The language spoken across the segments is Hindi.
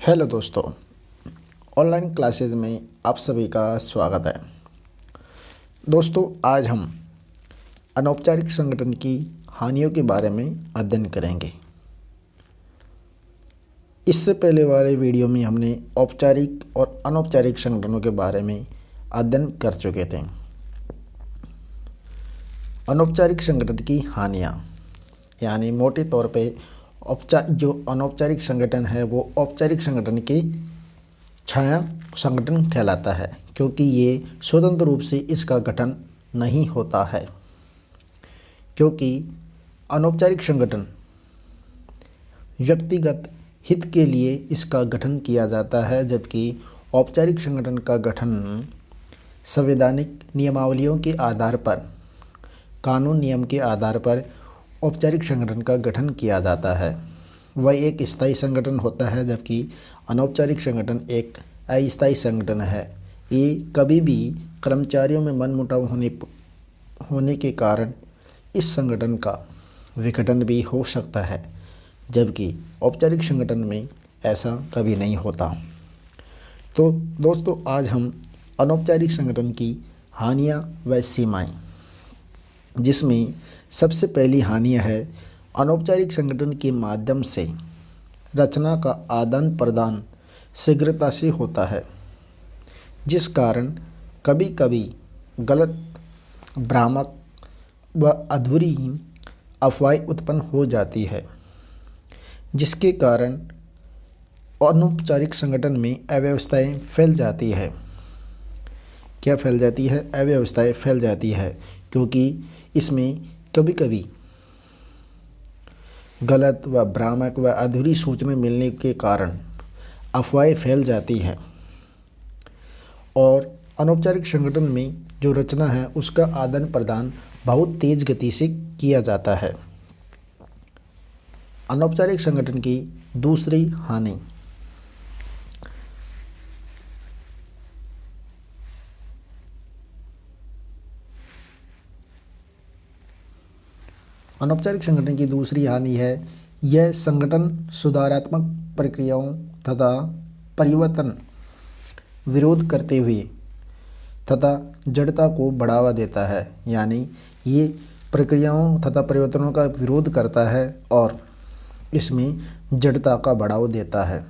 हेलो दोस्तों, ऑनलाइन क्लासेस में आप सभी का स्वागत है। दोस्तों, आज हम अनौपचारिक संगठन की हानियों के बारे में अध्ययन करेंगे। इससे पहले वाले वीडियो में हमने औपचारिक और अनौपचारिक संगठनों के बारे में अध्ययन कर चुके थे। अनौपचारिक संगठन की हानियाँ यानी मोटे तौर पे जो अनौपचारिक संगठन है वो औपचारिक संगठन के छाया संगठन कहलाता है, क्योंकि ये स्वतंत्र रूप से इसका गठन नहीं होता है। क्योंकि अनौपचारिक संगठन व्यक्तिगत हित के लिए इसका गठन किया जाता है, जबकि औपचारिक संगठन का गठन संवैधानिक नियमावलियों के आधार पर, कानून नियम के आधार पर औपचारिक संगठन का गठन किया जाता है। वह एक स्थायी संगठन होता है, जबकि अनौपचारिक संगठन एक अस्थायी संगठन है। ये कभी भी कर्मचारियों में मनमुटाव होने के कारण इस संगठन का विघटन भी हो सकता है, जबकि औपचारिक संगठन में ऐसा कभी नहीं होता। तो दोस्तों, आज हम अनौपचारिक संगठन की हानियाँ व सीमाएँ, जिसमें सबसे पहली हानि है अनौपचारिक संगठन के माध्यम से रचना का आदान प्रदान शीघ्रता से होता है, जिस कारण कभी कभी गलत, भ्रामक व अधूरी अफवाहें उत्पन्न हो जाती है, जिसके कारण अनौपचारिक संगठन में अव्यवस्थाएं फैल जाती है। क्या फैल जाती है? अव्यवस्थाएं फैल जाती है, क्योंकि इसमें कभी कभी गलत व भ्रामक व अधूरी सूचना मिलने के कारण अफवाहें फैल जाती हैं। और अनौपचारिक संगठन में जो रचना है उसका आदान प्रदान बहुत तेज गति से किया जाता है। अनौपचारिक संगठन की दूसरी हानि है यह संगठन सुधारात्मक प्रक्रियाओं तथा परिवर्तन विरोध करते हुए तथा जड़ता को बढ़ावा देता है। यानी ये प्रक्रियाओं तथा परिवर्तनों का विरोध करता है और इसमें जड़ता का बढ़ावा देता है।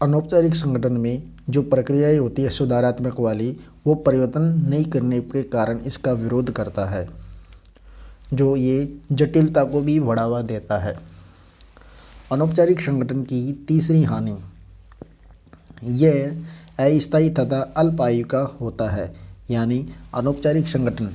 अनौपचारिक संगठन में जो प्रक्रियाएं होती है सुधारात्मक वाली, वो परिवर्तन नहीं करने के कारण इसका विरोध करता है, जो ये जटिलता को भी बढ़ावा देता है। अनौपचारिक संगठन की तीसरी हानि यह अस्थायी तथा अल्पायु का होता है। यानी अनौपचारिक संगठन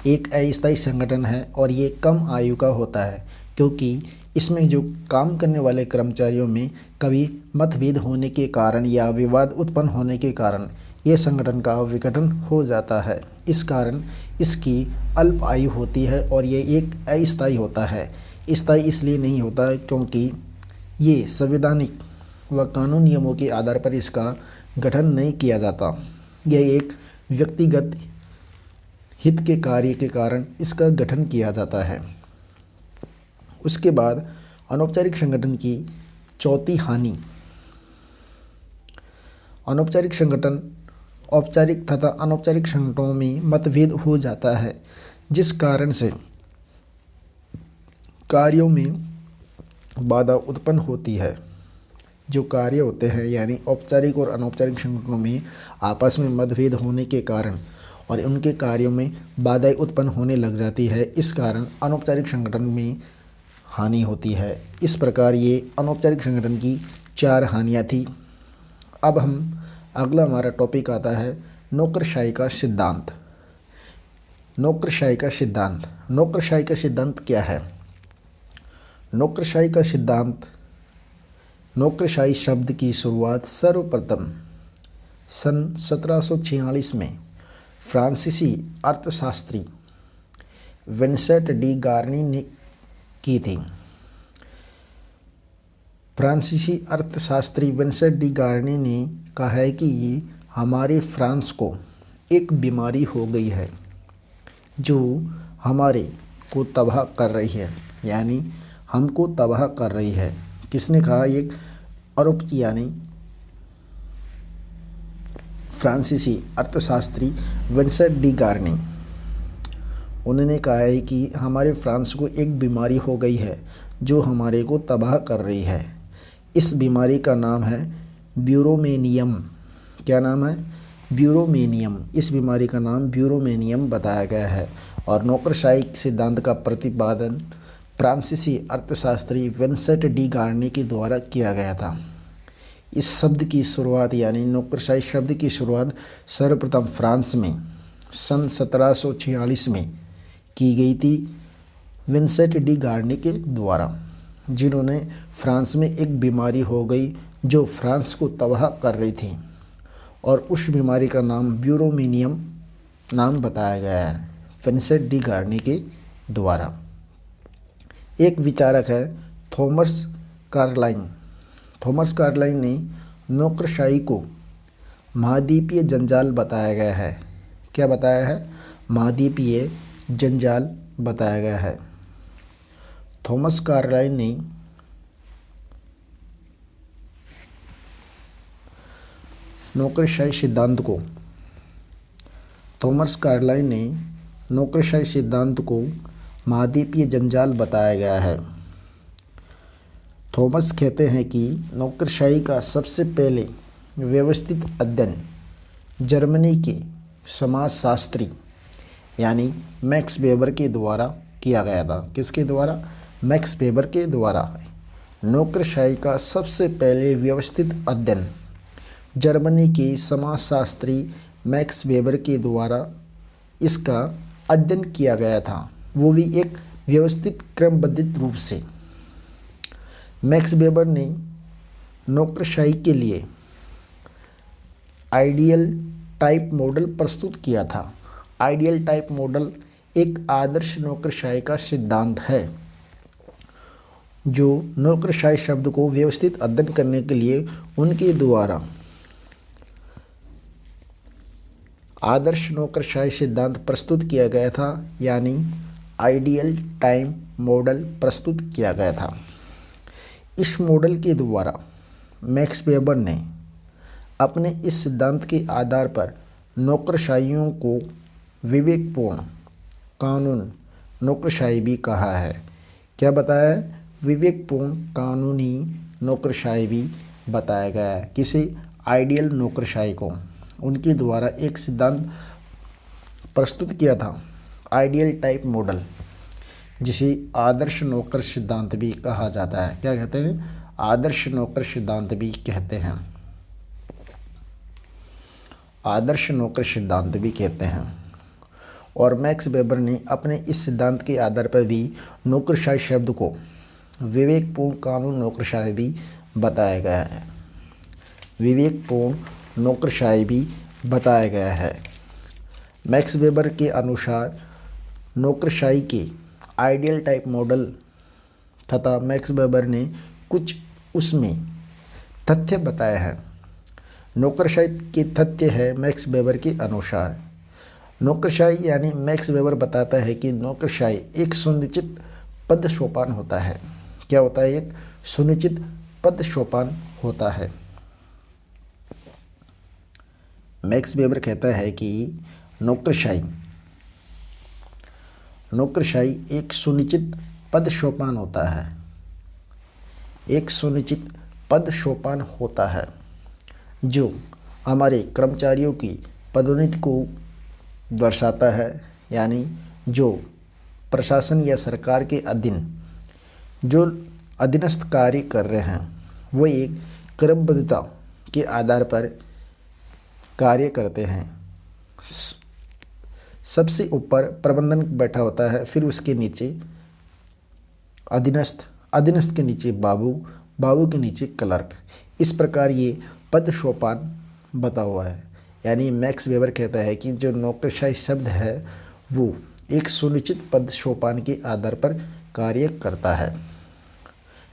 एक अस्थायी संगठन है और ये कम आयु का होता है, क्योंकि इसमें जो काम करने वाले कर्मचारियों में कभी मतभेद होने के कारण या विवाद उत्पन्न होने के कारण ये संगठन का विघटन हो जाता है। इस कारण इसकी अल्प आयु होती है और ये एक अस्थायी होता है। स्थायी इसलिए नहीं होता क्योंकि ये संवैधानिक व कानून नियमों के आधार पर इसका गठन नहीं किया जाता। यह एक व्यक्तिगत हित के कार्य के कारण इसका गठन किया जाता है। उसके बाद अनौपचारिक संगठन की चौथी हानि, अनौपचारिक संगठन औपचारिक तथा अनौपचारिक संगठनों में मतभेद हो जाता है, जिस कारण से कार्यों में बाधा उत्पन्न होती है। जो कार्य होते हैं यानी औपचारिक और अनौपचारिक संगठनों में आपस में मतभेद होने के कारण और उनके कार्यों में बाधाएं उत्पन्न होने लग जाती है। इस कारण अनौपचारिक संगठन में हानि होती है। इस प्रकार ये अनौपचारिक संगठन की 4 हानियाँ थी। अब हम अगला हमारा टॉपिक आता है नौकरशाही का सिद्धांत। नौकरशाही का सिद्धांत। नौकरशाही का सिद्धांत क्या है? नौकरशाही का सिद्धांत, नौकरशाही शब्द की शुरुआत सर्वप्रथम सन 1746 में फ्रांसीसी अर्थशास्त्री विंसेंट डी गार्नी ने की थी। फ्रांसीसी अर्थशास्त्री विंसेंट डी गार्नी ने कहा है कि हमारे फ्रांस को एक बीमारी हो गई है जो हमारे को तबाह कर रही है, यानी हमको तबाह कर रही है। किसने कहा? एक यानी फ्रांसीसी अर्थशास्त्री विंसेंट डी गार्नी। उन्होंने कहा है कि हमारे फ्रांस को एक बीमारी हो गई है जो हमारे को तबाह कर रही है। इस बीमारी का नाम है ब्यूरोमेनियम। क्या नाम है? ब्यूरोमेनियम। इस बीमारी का नाम ब्यूरोमेनियम बताया गया है और नौकरशाही सिद्धांत का प्रतिपादन फ्रांसीसी अर्थशास्त्री विंसेंट डी गार्नी के द्वारा किया गया था। इस शब्द की शुरुआत यानी नौकरशाही शब्द की शुरुआत सर्वप्रथम फ्रांस में सन 1746 में की गई थी विंसेंट डी गार्नी के द्वारा, जिन्होंने फ्रांस में एक बीमारी हो गई जो फ्रांस को तबाह कर रही थी और उस बीमारी का नाम ब्यूरोमेनियम नाम बताया गया है विंसेंट डी गार्नी के द्वारा। एक विचारक है थॉमस कार्लाइन। थॉमस कार्लाइन ने नौकरशाही को महाद्वीपीय जंजाल बताया गया है। क्या बताया है? महाद्वीपीय जंजाल बताया गया है। थॉमस कार्लाइन ने नौकरशाही सिद्धांत को महाद्वीपीय जंजाल बताया गया है। थॉमस कहते हैं कि नौकरशाही का सबसे पहले व्यवस्थित अध्ययन जर्मनी के समाजशास्त्री यानी मैक्स वेबर के द्वारा किया गया था। किसके द्वारा? मैक्स वेबर के द्वारा। नौकरशाही का सबसे पहले व्यवस्थित अध्ययन जर्मनी के समाजशास्त्री मैक्स वेबर के द्वारा इसका अध्ययन किया गया था, वो भी एक व्यवस्थित क्रमबद्ध रूप से। मैक्स वेबर ने नौकरशाही के लिए आइडियल टाइप मॉडल प्रस्तुत किया था। आइडियल टाइप मॉडल एक आदर्श नौकरशाही का सिद्धांत है जो नौकरशाही शब्द को व्यवस्थित अध्ययन करने के लिए उनके द्वारा आदर्श नौकरशाही सिद्धांत प्रस्तुत किया गया था, यानी आइडियल टाइम मॉडल प्रस्तुत किया गया था। इस मॉडल के द्वारा मैक्स वेबर ने अपने इस सिद्धांत के आधार पर नौकरशाहियों को विवेकपूर्ण कानून नौकरशाही भी कहा है। क्या बताया है? विवेकपूर्ण कानूनी नौकरशाही भी बताया गया है। किसे? आइडियल नौकरशाही को। उनके द्वारा एक सिद्धांत प्रस्तुत किया था आइडियल टाइप मॉडल, जिसे आदर्श नौकर सिद्धांत भी कहा जाता है। क्या कहते हैं? आदर्श नौकर सिद्धांत भी कहते हैं। आदर्श नौकर सिद्धांत भी कहते हैं। और मैक्स वेबर ने अपने इस सिद्धांत के आधार पर भी नौकरशाही शब्द को विवेकपूर्ण कानून नौकरशाही भी बताया गया है। विवेकपूर्ण नौकरशाही भी बताया गया है। मैक्स वेबर के अनुसार नौकरशाही के आइडियल टाइप मॉडल तथा मैक्स वेबर ने कुछ उसमें तथ्य बताए हैं। नौकरशाही के तथ्य है मैक्स वेबर के अनुसार। नौकरशाही यानी मैक्स वेबर बताता है कि नौकरशाही एक सुनिश्चित पद सोपान होता है। क्या होता है? एक सुनिश्चित पद सोपान होता है। मैक्स वेबर कहता है कि नौकरशाही एक सुनिश्चित पद सोपान होता है। एक सुनिश्चित पद सोपान होता है जो हमारे कर्मचारियों की पदोन्नति को दर्शाता है, यानी जो प्रशासन या सरकार के अधीन जो अधीनस्थ कार्य कर रहे हैं वो एक क्रमबद्धता के आधार पर कार्य करते हैं। सबसे ऊपर प्रबंधन बैठा होता है, फिर उसके नीचे अधीनस्थ के नीचे बाबू के नीचे क्लर्क। इस प्रकार ये पद सोपान बता हुआ है। यानी मैक्स वेबर कहता है कि जो नौकरशाही शब्द है वो एक सुनिश्चित पद सोपान के आधार पर कार्य करता है।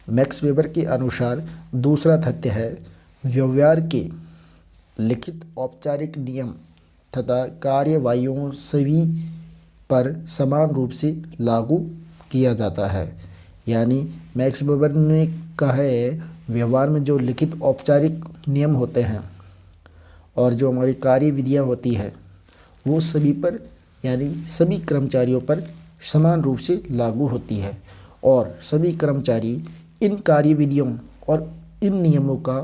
मैक्स वेबर के अनुसार दूसरा तथ्य है व्यवहार के लिखित औपचारिक नियम तथा कार्यवाहियों सभी पर समान रूप से लागू किया जाता है। यानी मैक्स वेबर ने कहा है व्यवहार में जो लिखित औपचारिक नियम होते हैं और जो हमारी कार्य विधियाँ होती है वो सभी पर यानी सभी कर्मचारियों पर समान रूप से लागू होती है और सभी कर्मचारी इन कार्य विधियों और इन नियमों का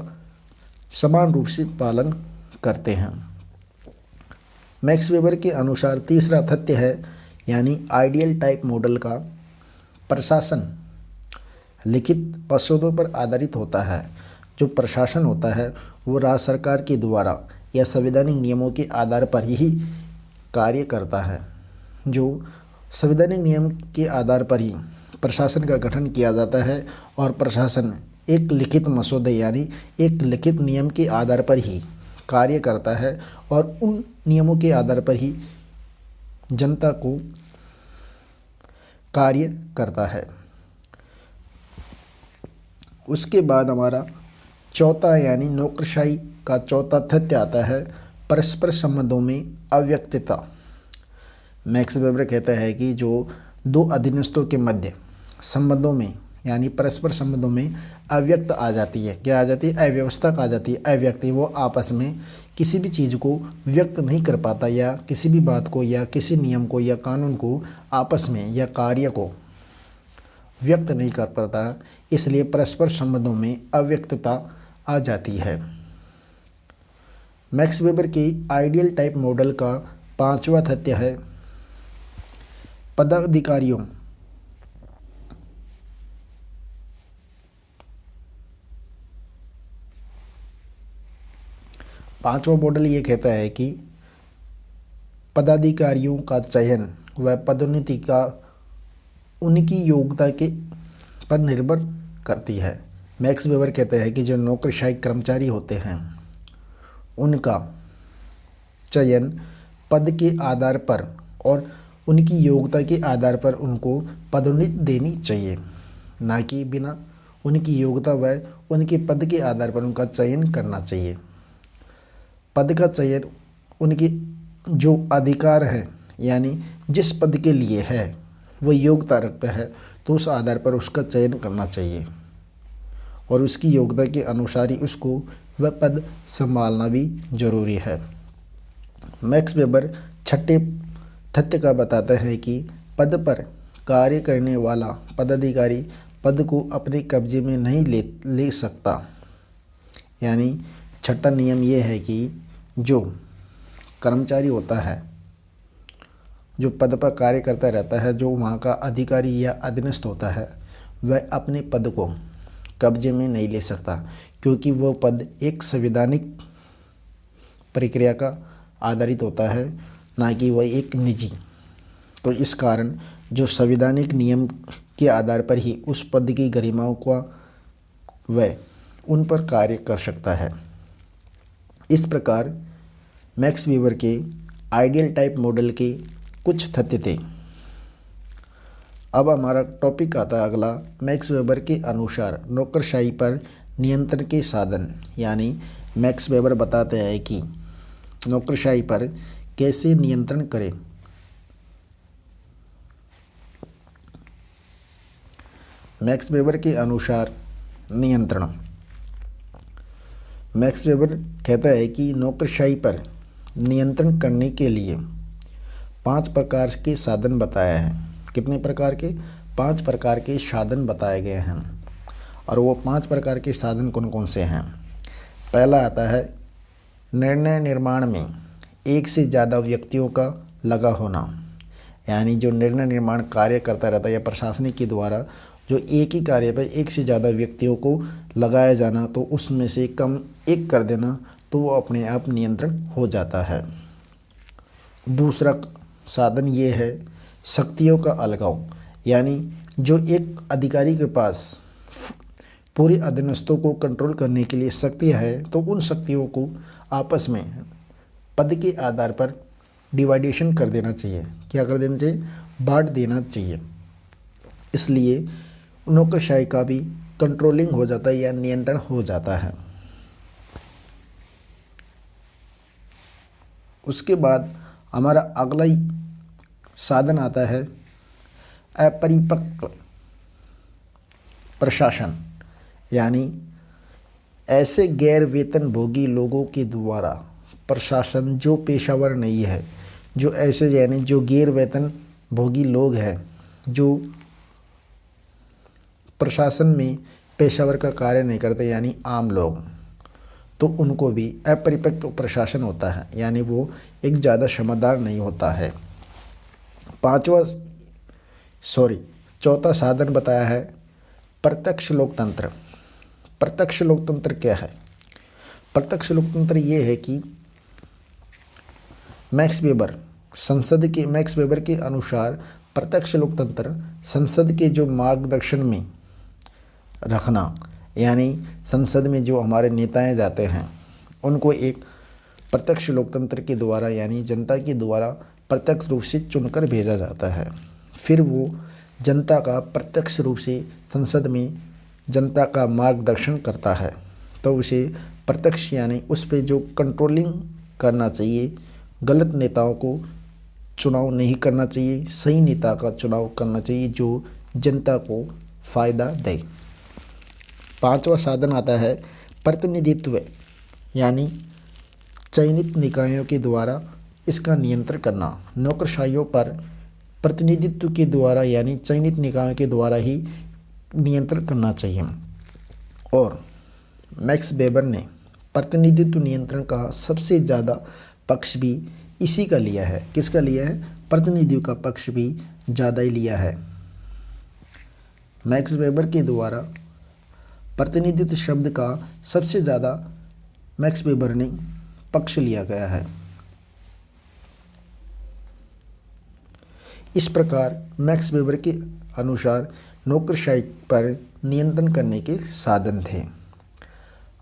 समान रूप से पालन करते हैं। मैक्स वेबर के अनुसार तीसरा तथ्य है यानी आइडियल टाइप मॉडल का प्रशासन लिखित मसौदों पर आधारित होता है। जो प्रशासन होता है वो राज्य सरकार के द्वारा या संवैधानिक नियमों के आधार पर ही कार्य करता है। जो संवैधानिक नियम के आधार पर ही प्रशासन का गठन किया जाता है और प्रशासन एक लिखित मसौदे यानी एक लिखित नियम के आधार पर ही कार्य करता है और उन नियमों के आधार पर ही जनता को कार्य करता है। उसके बाद हमारा चौथा यानी नौकरशाही का चौथा तथ्य आता है परस्पर संबंधों में अव्यक्तता। मैक्स वेबर कहता है कि जो दो अधीनस्थों के मध्य संबंधों में यानी परस्पर संबंधों में अव्यक्त आ जाती है। क्या आ जाती है? अव्यवस्था आ जाती है। अव्यक्त वो आपस में किसी भी चीज़ को व्यक्त नहीं कर पाता या किसी भी बात को या किसी नियम को या कानून को आपस में या कार्य को व्यक्त नहीं कर पाता, इसलिए परस्पर संबंधों में अव्यक्तता आ जाती है। मैक्स वेबर के आइडियल टाइप मॉडल का पांचवा तथ्य है पदाधिकारियों पांचवा मॉडल ये कहता है कि पदाधिकारियों का चयन व पदोन्नति का उनकी योग्यता के पर निर्भर करती है। मैक्स वेबर कहते हैं कि जो नौकरशाही कर्मचारी होते हैं उनका चयन पद के आधार पर और उनकी योग्यता के आधार पर उनको पदोन्नति देनी चाहिए, ना कि बिना उनकी योग्यता व उनके पद के आधार पर उनका चयन करना चाहिए। पद का चयन उनके जो अधिकार है यानी जिस पद के लिए है वो योग्यता रखता है तो उस आधार पर उसका चयन करना चाहिए और उसकी योग्यता के अनुसार ही उसको वह पद संभालना भी जरूरी है। मैक्स वेबर छठे तथ्य का बताता है कि पद पर कार्य करने वाला पदाधिकारी पद को अपने कब्जे में नहीं ले सकता। यानी छठा नियम ये है कि जो कर्मचारी होता है जो पद पर कार्य करता रहता है, जो वहाँ का अधिकारी या अधीनस्थ होता है, वह अपने पद को कब्जे में नहीं ले सकता क्योंकि वो पद एक संवैधानिक प्रक्रिया का आधारित होता है, ना कि वह एक निजी। तो इस कारण जो संवैधानिक नियम के आधार पर ही उस पद की गरिमाओं का वह उन पर कार्य कर सकता है। इस प्रकार मैक्स वेबर के आइडियल टाइप मॉडल के कुछ तथ्य थे। अब हमारा टॉपिक आता है अगला, मैक्स वेबर के अनुसार नौकरशाही पर नियंत्रण के साधन। यानी मैक्स वेबर बताते हैं कि नौकरशाही पर कैसे नियंत्रण करें। मैक्स वेबर के अनुसार नियंत्रण, मैक्स वेबर कहता है कि नौकरशाही पर नियंत्रण करने के लिए 5 प्रकार के साधन बताए हैं। कितने प्रकार के? 5 प्रकार के साधन बताए गए हैं और वो 5 प्रकार के साधन कौन कौन से हैं? पहला आता है निर्णय निर्माण में एक से ज़्यादा व्यक्तियों का लगा होना। यानी जो निर्णय निर्माण कार्य करता रहता है या प्रशासनिक के द्वारा जो एक ही कार्य पर एक से ज़्यादा व्यक्तियों को लगाया जाना, तो उसमें से कम एक कर देना तो वो अपने आप नियंत्रण हो जाता है। दूसरा साधन ये है शक्तियों का अलगाव। यानी जो एक अधिकारी के पास पूरे अधीनस्थों को कंट्रोल करने के लिए शक्तियाँ है तो उन शक्तियों को आपस में पद के आधार पर डिवाइडेशन कर देना चाहिए। क्या कर देना चाहिए? बांट देना चाहिए। इसलिए नौकरशाही का भी कंट्रोलिंग हो जाता है या नियंत्रण हो जाता है। उसके बाद हमारा अगला साधन आता है अपरिपक्व प्रशासन यानी ऐसे गैर वेतन भोगी लोगों के द्वारा प्रशासन जो पेशावर नहीं है, जो ऐसे यानी जो गैर वेतन भोगी लोग हैं जो प्रशासन में पेशावर का कार्य नहीं करते यानी आम लोग, तो उनको भी अपरिपक्व प्रशासन होता है यानी वो एक ज़्यादा क्षमतावान नहीं होता है। चौथा साधन बताया है प्रत्यक्ष लोकतंत्र। प्रत्यक्ष लोकतंत्र क्या है? प्रत्यक्ष लोकतंत्र ये है कि मैक्स वेबर के अनुसार प्रत्यक्ष लोकतंत्र संसद के जो मार्गदर्शन में रखना यानी संसद में जो हमारे नेताएं जाते हैं उनको एक प्रत्यक्ष लोकतंत्र के द्वारा यानी जनता के द्वारा प्रत्यक्ष रूप से चुनकर भेजा जाता है। फिर वो जनता का प्रत्यक्ष रूप से संसद में जनता का मार्गदर्शन करता है, तो उसे प्रत्यक्ष यानी उस पर जो कंट्रोलिंग करना चाहिए, गलत नेताओं को चुनाव नहीं करना चाहिए, सही नेता का चुनाव करना चाहिए जो जनता को फ़ायदा दे। पांचवा साधन आता है प्रतिनिधित्व यानी चयनित निकायों के द्वारा इसका नियंत्रण करना। नौकरशाहियों पर प्रतिनिधित्व के द्वारा यानी चयनित निकायों के द्वारा ही नियंत्रण करना चाहिए। और मैक्स वेबर ने प्रतिनिधित्व नियंत्रण का सबसे ज़्यादा पक्ष भी इसी का लिया है। किसका लिया है? प्रतिनिधियों का पक्ष भी ज़्यादा ही लिया है। मैक्स वेबर के द्वारा प्रतिनिधित्व शब्द का सबसे ज़्यादा मैक्स वेबर ने पक्ष लिया गया है। इस प्रकार मैक्स वेबर के अनुसार नौकरशाही पर नियंत्रण करने के साधन थे।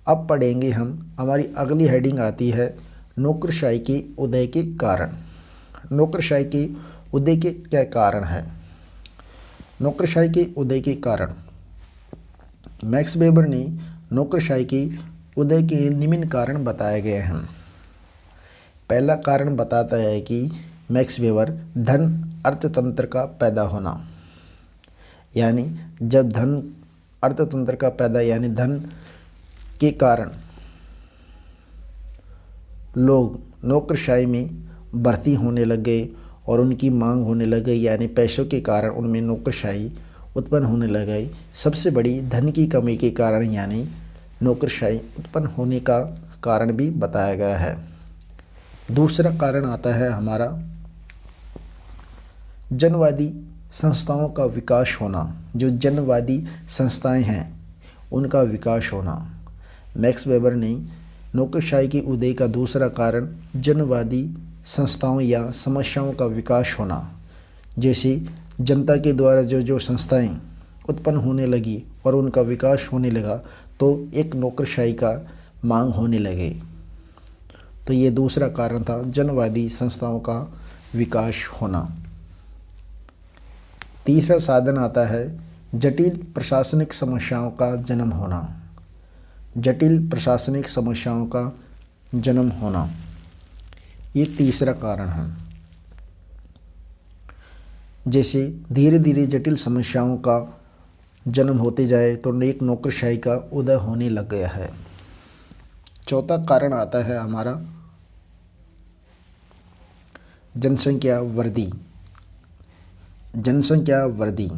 अब पढ़ेंगे हम, हमारी अगली हेडिंग आती है नौकरशाही के उदय के कारण। नौकरशाही के उदय के क्या कारण हैं? नौकरशाही के उदय के कारण मैक्स वेबर ने नौकरशाही के उदय के निम्न कारण बताए गए हैं। पहला कारण बताता है कि मैक्स वेबर धन अर्थतंत्र का पैदा होना, यानी जब धन अर्थतंत्र का पैदा यानी धन के कारण लोग नौकरशाही में भर्ती होने लग गए और उनकी मांग होने लग गई, यानी पैसों के कारण उनमें नौकरशाही उत्पन्न होने लग गई। सबसे बड़ी धन की कमी के कारण यानी नौकरशाही उत्पन्न होने का कारण भी बताया गया है। दूसरा कारण आता है हमारा जनवादी संस्थाओं का विकास होना। जो जनवादी संस्थाएं हैं उनका विकास होना। मैक्स वेबर ने नौकरशाही के उदय का दूसरा कारण जनवादी संस्थाओं या समस्याओं का विकास होना, जैसे जनता के द्वारा जो संस्थाएं उत्पन्न होने लगी और उनका विकास होने लगा तो एक नौकरशाही का मांग होने लगे। तो ये दूसरा कारण था जनवादी संस्थाओं का विकास होना। तीसरा साधन आता है जटिल प्रशासनिक समस्याओं का जन्म होना। जटिल प्रशासनिक समस्याओं का जन्म होना, ये तीसरा कारण है। जैसे धीरे धीरे जटिल समस्याओं का जन्म होते जाए तो एक नौकरशाही का उदय होने लग गया है। चौथा कारण आता है हमारा जनसंख्या वृद्धि। जनसंख्या वृद्धि,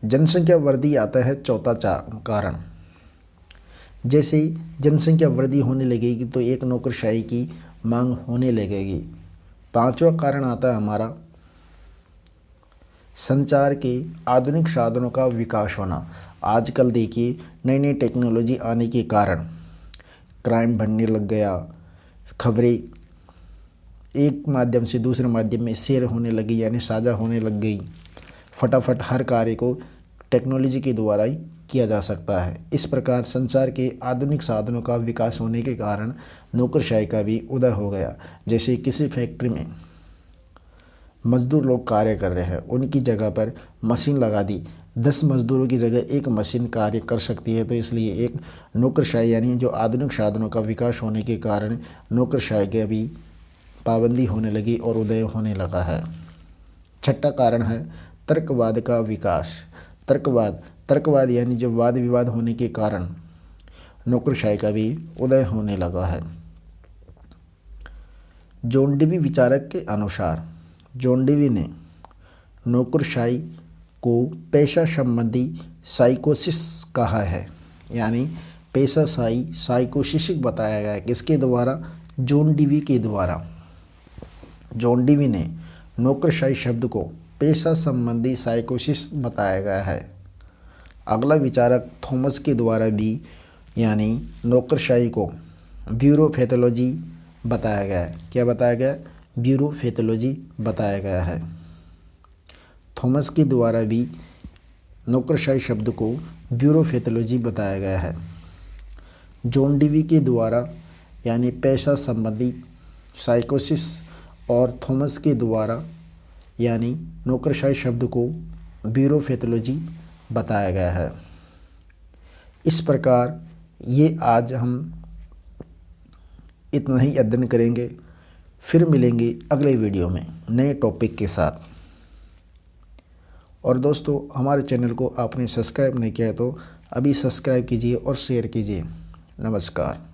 जनसंख्या वृद्धि आता है चौथा कारण। जैसे जनसंख्या वृद्धि होने लगेगी तो एक नौकरशाही की मांग होने लगेगी। पांचवा कारण आता है हमारा संचार के आधुनिक साधनों का विकास होना। आजकल देखिए नई नई टेक्नोलॉजी आने के कारण क्राइम बढ़ने लग गया, खबरें एक माध्यम से दूसरे माध्यम में शेयर होने लगी यानी साझा होने लग गई। फटाफट हर कार्य को टेक्नोलॉजी के द्वारा ही किया जा सकता है। इस प्रकार संचार के आधुनिक साधनों का विकास होने के कारण नौकरशाही का भी उदय हो गया। जैसे किसी फैक्ट्री में मजदूर लोग कार्य कर रहे हैं, उनकी जगह पर मशीन लगा दी, 10 मजदूरों की जगह एक मशीन कार्य कर सकती है। तो इसलिए एक नौकरशाही यानी जो आधुनिक साधनों का विकास होने के कारण नौकरशाही की भी पाबंदी होने लगी और उदय होने लगा है। छठा कारण है तर्कवाद का विकास। तर्कवाद यानी जो वाद विवाद होने के कारण नौकरशाही का भी उदय होने लगा है। जॉन डेवी विचारक के अनुसार जॉन डेवी ने नौकरशाही को पेशा संबंधी साइकोसिस कहा है, यानी पेशाशाही साइकोसिस बताया गया है। किसके द्वारा? जॉन डेवी के द्वारा। जॉन डेवी ने नौकरशाही शब्द को पेशा संबंधी साइकोसिस बताया गया है। अगला विचारक थॉमस के द्वारा भी, यानी नौकरशाही को ब्यूरोक्रेटोलॉजी बताया गया है। क्या बताया गया? ब्यूरोक्रेटोलॉजी बताया गया है। थॉमस के द्वारा भी नौकरशाही शब्द को ब्यूरोक्रेटोलॉजी बताया गया है। जॉन डेवी के द्वारा यानी पेशा संबंधी साइकोसिस और थॉमस के द्वारा यानी नौकरशाही शब्द को ब्यूरोक्रेटोलॉजी बताया गया है। इस प्रकार ये आज हम इतना ही अध्ययन करेंगे। फिर मिलेंगे अगले वीडियो में नए टॉपिक के साथ। और दोस्तों, हमारे चैनल को आपने सब्सक्राइब नहीं किया तो अभी सब्सक्राइब कीजिए और शेयर कीजिए। नमस्कार।